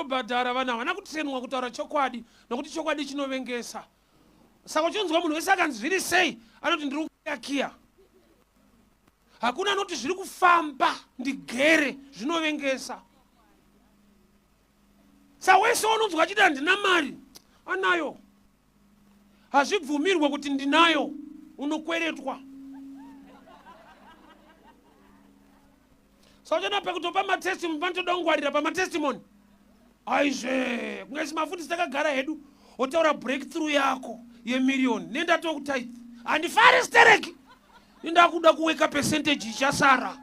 vanobhadhara vana havana kutrenwa kutaura chokwadi, nokuti chokwadi chinovengesa. Saka uchinzwa munhu wese akanzi zviri sei anoti ndiri kuyakiya. Hakuna anoti zviri kufamba ndigere zvinovengesa. Saka wese unonzwa achiti handina mari anayo. Hazvibvumirwe kuti ndinayo, unokweretwa. Saka uchana pekutopa matestimony panotoda kungwarira pamatestimony. Aizve kungaisi mafuti takagara hedu otaura breakthrough yako ye1,000,000 nenda tokutithe. Handifari stereki. Nenda kuda kuweka percentage ichasara.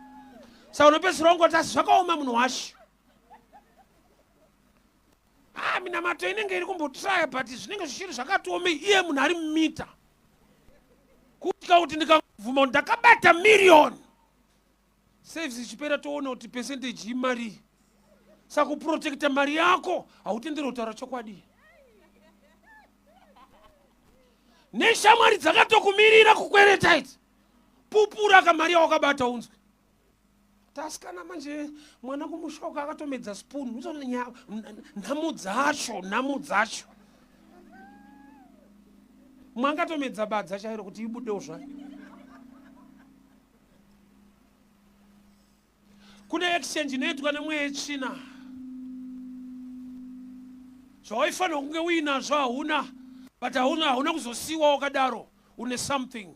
Saka unopedzisira ungoti zvakaoma munhu wacho. Mina mato inenge iri kumbotraya but zvinenge zvichiri zvakatoomei iye munhu ari mumita. Kutya kuti ndikavhuma kuti ndakabata 1,000,000. Saves ichipera toona kuti percentage imari. Saka kuprotecta mari yako hautenderi kutaura chokwadi. Neshamwari dzakatokumirira kukwereta idzi. Pupura kamari yawakabata unzwe. Tasikana manje mwana kumushoka akatomedza spoon. Uzoona nhamu dzacho. Mwangatomedza badza chairo kuti ibudewo zvayo. Kune exchange inoitwa nemweya yetsvina. Zvawaifanira kunge uinazvo hauna, but hauna kuzosiyiwa wakadaro une something.